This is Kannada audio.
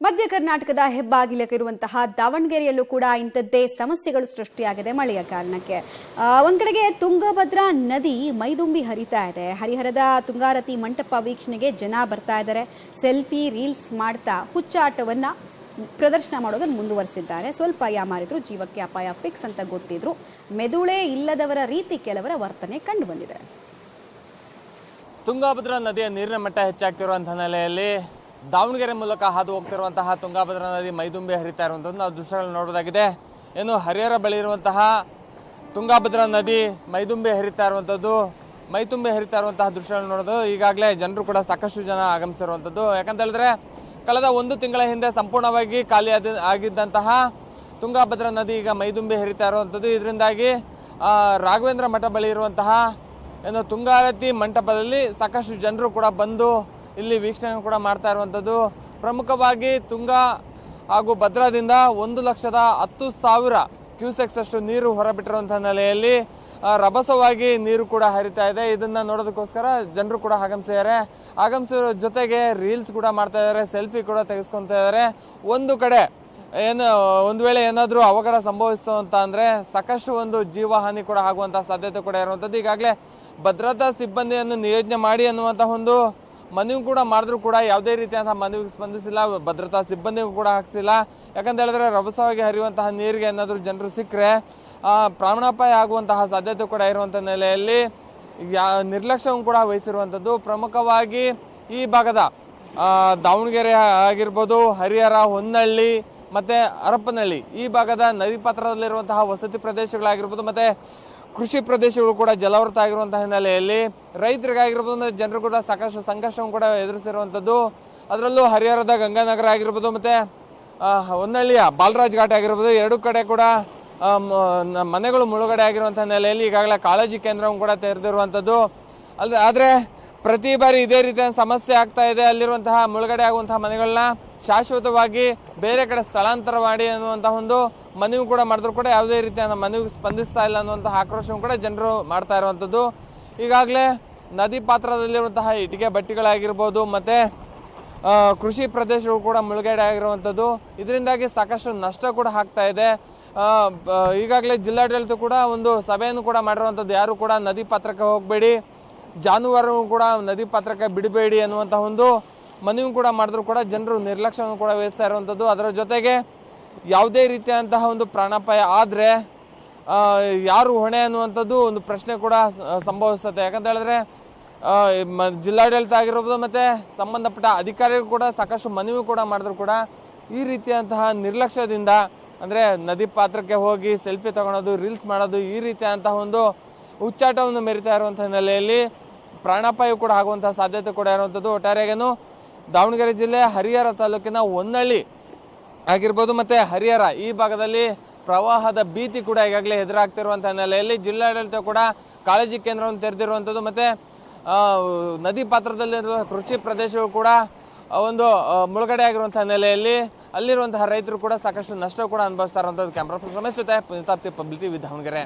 ಮಧ್ಯ ಕರ್ನಾಟಕದ ಹೆಬ್ಬಾಗಿಲಕ್ಕಿರುವಂತಹ ದಾವಣಗೆರೆಯಲ್ಲೂ ಕೂಡ ಇಂಥದ್ದೇ ಸಮಸ್ಯೆಗಳು ಸೃಷ್ಟಿಯಾಗಿದೆ ಮಳೆಯ ಕಾರಣಕ್ಕೆ. ಒಂದ್ ಕಡೆಗೆ ತುಂಗಭದ್ರಾ ನದಿ ಮೈದುಂಬಿ ಹರಿತಾ ಇದೆ. ಹರಿಹರದ ತುಂಗಾರತಿ ಮಂಟಪ ವೀಕ್ಷಣೆಗೆ ಜನ ಬರ್ತಾ ಇದ್ದಾರೆ. ಸೆಲ್ಫಿ ರೀಲ್ಸ್ ಮಾಡ್ತಾ ಹುಚ್ಚಾಟವನ್ನ ಪ್ರದರ್ಶನ ಮಾಡೋದನ್ನು ಮುಂದುವರಿಸಿದ್ದಾರೆ. ಸ್ವಲ್ಪ ಯಾಮಾರಿದ್ರು, ಜೀವಕ್ಕೆ ಅಪಾಯ ಫಿಕ್ಸ್ ಅಂತ ಗೊತ್ತಿದ್ರು. ಮೆದುಳೇ ಇಲ್ಲದವರ ರೀತಿ ಕೆಲವರ ವರ್ತನೆ ಕಂಡು ಬಂದಿದೆ. ತುಂಗಭದ್ರಾ ನದಿಯ ನೀರಿನ ಮಟ್ಟ ಹೆಚ್ಚಾಗ್ತಿರುವಂತಹ ನೆಲೆಯಲ್ಲಿ ದಾವಣಗೆರೆ ಮೂಲಕ ಹಾದು ಹೋಗ್ತಿರುವಂತಹ ತುಂಗಭದ್ರಾ ನದಿ ಮೈದುಂಬಿ ಹರಿತಾ ಇರುವಂಥದ್ದು ನಾವು ದೃಶ್ಯಗಳನ್ನು ನೋಡೋದಾಗಿದೆ. ಏನು ಹರಿಹರ ಬಳಿ ಇರುವಂತಹ ತುಂಗಭದ್ರಾ ನದಿ ಮೈದುಂಬಿ ಹರಿತಾ ಇರುವಂತಹ ದೃಶ್ಯಗಳನ್ನು ನೋಡೋದು. ಈಗಾಗಲೇ ಜನರು ಕೂಡ ಸಾಕಷ್ಟು ಜನ ಆಗಮಿಸಿರುವಂಥದ್ದು. ಯಾಕಂತ ಹೇಳಿದ್ರೆ ಕಳೆದ 1 ತಿಂಗಳ ಹಿಂದೆ ಸಂಪೂರ್ಣವಾಗಿ ಖಾಲಿ ಆಗಿದ್ದಂತಹ ತುಂಗಭದ್ರಾ ನದಿ ಈಗ ಮೈದುಂಬಿ ಹರಿತಾ ಇರುವಂಥದ್ದು. ಇದರಿಂದಾಗಿ ರಾಘವೇಂದ್ರ ಮಠ ಬಳಿ ಇರುವಂತಹ ಏನು ತುಂಗಾರತಿ ಮಂಟಪದಲ್ಲಿ ಸಾಕಷ್ಟು ಜನರು ಕೂಡ ಬಂದು ಇಲ್ಲಿ ವೀಕ್ಷಣೆ ಕೂಡ ಮಾಡ್ತಾ ಇರುವಂಥದ್ದು. ಪ್ರಮುಖವಾಗಿ ತುಂಗಾ ಹಾಗೂ ಭದ್ರಾದಿಂದ 1,10,000 ಕ್ಯೂಸೆಕ್ಸ್ ಅಷ್ಟು ನೀರು ಹೊರಬಿಟ್ಟಿರುವಂತಹ ನೆಲೆಯಲ್ಲಿ ರಭಸವಾಗಿ ನೀರು ಕೂಡ ಹರಿತಾ ಇದೆ. ಇದನ್ನ ನೋಡೋದಕ್ಕೋಸ್ಕರ ಜನರು ಕೂಡ ಆಗಮಿಸಿರೋ ಜೊತೆಗೆ ರೀಲ್ಸ್ ಕೂಡ ಮಾಡ್ತಾ ಇದ್ದಾರೆ, ಸೆಲ್ಫಿ ಕೂಡ ತೆಗೆಸ್ಕೊತಾ ಇದ್ದಾರೆ. ಒಂದು ಕಡೆ ಒಂದು ವೇಳೆ ಏನಾದರೂ ಅವಘಡ ಸಂಭವಿಸ್ತು ಅಂತ ಅಂದ್ರೆ ಸಾಕಷ್ಟು ಒಂದು ಜೀವ ಹಾನಿ ಕೂಡ ಆಗುವಂತಹ ಸಾಧ್ಯತೆ ಕೂಡ ಇರುವಂಥದ್ದು. ಈಗಾಗಲೇ ಭದ್ರತಾ ಸಿಬ್ಬಂದಿಯನ್ನು ನಿಯೋಜನೆ ಮಾಡಿ ಅನ್ನುವಂತಹ ಒಂದು ಮನವಿ ಕೂಡ ಮಾಡಿದ್ರು ಕೂಡ ಯಾವುದೇ ರೀತಿಯಾದಂತಹ ಮನವಿಗೆ ಸ್ಪಂದಿಸಿಲ್ಲ, ಭದ್ರತಾ ಸಿಬ್ಬಂದಿಗೂ ಕೂಡ ಹಾಕ್ಸಿಲ್ಲ. ಯಾಕಂತ ಹೇಳಿದ್ರೆ ರಭಸವಾಗಿ ಹರಿಯುವಂತಹ ನೀರಿಗೆ ಏನಾದರೂ ಜನರು ಸಿಕ್ಕರೆ ಪ್ರಾಣಾಪಾಯ ಆಗುವಂತಹ ಸಾಧ್ಯತೆ ಕೂಡ ಇರುವಂತಹ ನೆಲೆಯಲ್ಲಿ ನಿರ್ಲಕ್ಷ್ಯವನ್ನು ಕೂಡ ವಹಿಸಿರುವಂಥದ್ದು. ಪ್ರಮುಖವಾಗಿ ಈ ಭಾಗದ ದಾವಣಗೆರೆ ಆಗಿರ್ಬೋದು, ಹರಿಹರ, ಹೊನ್ನಳ್ಳಿ ಮತ್ತೆ ಹರಪನಹಳ್ಳಿ ಈ ಭಾಗದ ನದಿ ಪಾತ್ರದಲ್ಲಿರುವಂತಹ ವಸತಿ ಪ್ರದೇಶಗಳಾಗಿರ್ಬೋದು ಮತ್ತೆ ಕೃಷಿ ಪ್ರದೇಶಗಳು ಕೂಡ ಜಲಾವೃತ ಆಗಿರುವಂತಹ ಹಿನ್ನೆಲೆಯಲ್ಲಿ ರೈತರಿಗಾಗಿರ್ಬೋದು ಅಂದ್ರೆ ಜನರು ಕೂಡ ಸಾಕಷ್ಟು ಸಂಕಷ್ಟವನ್ನು ಕೂಡ ಎದುರಿಸಿರುವಂಥದ್ದು. ಅದರಲ್ಲೂ ಹರಿಹರದ ಗಂಗಾನಗರ ಆಗಿರ್ಬೋದು ಮತ್ತೆ ಹೊನ್ನಳ್ಳಿಯ ಬಾಲರಾಜ್ ಘಾಟ್ ಆಗಿರ್ಬೋದು, ಎರಡು ಕಡೆ ಕೂಡ ಮನೆಗಳು ಮುಳುಗಡೆ ಆಗಿರುವಂತಹ ನೆಲೆಯಲ್ಲಿ ಈಗಾಗಲೇ ಕಾಳಜಿ ಕೇಂದ್ರವನ್ನು ಕೂಡ ತೆರೆದಿರುವಂಥದ್ದು. ಆದ್ರೆ ಪ್ರತಿ ಬಾರಿ ಇದೇ ರೀತಿಯ ಸಮಸ್ಯೆ ಆಗ್ತಾ ಇದೆ. ಅಲ್ಲಿರುವಂತಹ ಮುಳುಗಡೆ ಆಗುವಂತಹ ಮನೆಗಳನ್ನ ಶಾಶ್ವತವಾಗಿ ಬೇರೆ ಕಡೆ ಸ್ಥಳಾಂತರ ಮಾಡಿ ಅನ್ನುವಂತಹ ಒಂದು ಮನವಿ ಕೂಡ ಮಾಡಿದ್ರು ಕೂಡ ಯಾವುದೇ ರೀತಿಯ ಮನವಿಗೆ ಸ್ಪಂದಿಸ್ತಾ ಇಲ್ಲ ಅನ್ನುವಂತಹ ಆಕ್ರೋಶವನ್ನು ಕೂಡ ಜನರು ಮಾಡ್ತಾ ಇರುವಂಥದ್ದು. ಈಗಾಗಲೇ ನದಿ ಪಾತ್ರದಲ್ಲಿರುವಂತಹ ಇಟ್ಟಿಗೆ ಬಟ್ಟಿಗಳಾಗಿರ್ಬೋದು ಮತ್ತೆ ಕೃಷಿ ಪ್ರದೇಶಗಳು ಕೂಡ ಮುಳುಗಡೆ ಆಗಿರುವಂಥದ್ದು. ಇದರಿಂದಾಗಿ ಸಾಕಷ್ಟು ನಷ್ಟ ಕೂಡ ಆಗ್ತಾ ಇದೆ. ಈಗಾಗಲೇ ಜಿಲ್ಲಾಡಳಿತ ಕೂಡ ಒಂದು ಸಭೆಯನ್ನು ಕೂಡ ಮಾಡಿರುವಂಥದ್ದು. ಯಾರು ಕೂಡ ನದಿ ಪಾತ್ರಕ್ಕೆ ಹೋಗಬೇಡಿ, ಜಾನುವಾರು ಕೂಡ ನದಿ ಪಾತ್ರಕ್ಕೆ ಬಿಡಬೇಡಿ ಅನ್ನುವಂತಹ ಒಂದು ಮನವಿ ಕೂಡ ಮಾಡಿದ್ರು ಕೂಡ ಜನರು ನಿರ್ಲಕ್ಷ್ಯವನ್ನು ಕೂಡ ವಹಿಸ್ತಾ ಇರುವಂಥದ್ದು. ಅದರ ಜೊತೆಗೆ ಯಾವುದೇ ರೀತಿಯಾದಂತಹ ಒಂದು ಪ್ರಾಣಾಪಾಯ ಆದರೆ ಯಾರು ಹೊಣೆ ಅನ್ನುವಂಥದ್ದು ಒಂದು ಪ್ರಶ್ನೆ ಕೂಡ ಸಂಭವಿಸುತ್ತೆ. ಯಾಕಂತ ಹೇಳಿದ್ರೆ ಜಿಲ್ಲಾಡಳಿತ ಆಗಿರ್ಬೋದು ಮತ್ತೆ ಸಂಬಂಧಪಟ್ಟ ಅಧಿಕಾರಿಗಳು ಕೂಡ ಸಾಕಷ್ಟು ಮನವಿ ಕೂಡ ಮಾಡಿದ್ರು ಕೂಡ ಈ ರೀತಿಯಾದಂತಹ ನಿರ್ಲಕ್ಷ್ಯದಿಂದ ಅಂದರೆ ನದಿ ಪಾತ್ರಕ್ಕೆ ಹೋಗಿ ಸೆಲ್ಫಿ ತಗೊಳೋದು, ರೀಲ್ಸ್ ಮಾಡೋದು, ಈ ರೀತಿಯಾದಂತಹ ಒಂದು ಹುಚ್ಚಾಟವನ್ನು ಮೆರಿತಾ ಇರುವಂತಹ ಹಿನ್ನೆಲೆಯಲ್ಲಿ ಪ್ರಾಣಾಪಾಯ ಕೂಡ ಆಗುವಂತಹ ಸಾಧ್ಯತೆ ಕೂಡ ಇರುವಂಥದ್ದು. ಒಟ್ಟಾರೆಗೇನು ದಾವಣಗೆರೆ ಜಿಲ್ಲೆ ಹರಿಹರ ತಾಲೂಕಿನ ಹೊನ್ನಳ್ಳಿ ಆಗಿರ್ಬೋದು ಮತ್ತೆ ಹರಿಹರ ಈ ಭಾಗದಲ್ಲಿ ಪ್ರವಾಹದ ಭೀತಿ ಕೂಡ ಈಗಾಗಲೇ ಎದುರಾಗ್ತಿರುವಂತಹ ಹಿನ್ನೆಲೆಯಲ್ಲಿ ಜಿಲ್ಲಾಡಳಿತ ಕೂಡ ಕಾಳಜಿ ಕೇಂದ್ರವನ್ನು ತೆರೆದಿರುವಂಥದ್ದು. ಮತ್ತೆ ನದಿ ಪಾತ್ರದಲ್ಲಿರುವ ಕೃಷಿ ಪ್ರದೇಶಗಳು ಕೂಡ ಒಂದು ಮುಳುಗಡೆ ಆಗಿರುವಂತಹ ನೆಲೆಯಲ್ಲಿ ಅಲ್ಲಿರುವಂತಹ ರೈತರು ಕೂಡ ಸಾಕಷ್ಟು ನಷ್ಟ ಕೂಡ ಅನುಭವಿಸ್ತಾ ಇರುವಂಥದ್ದು. ಕ್ಯಾಮ್ರಾ ಪರ್ಸನ್ ರಮೇಶ್ ಜೊತೆ ಪುನೀತ್ ಪಬ್ಲಿಕ್ ಟಿವಿ ದಾವಣಗೆರೆ.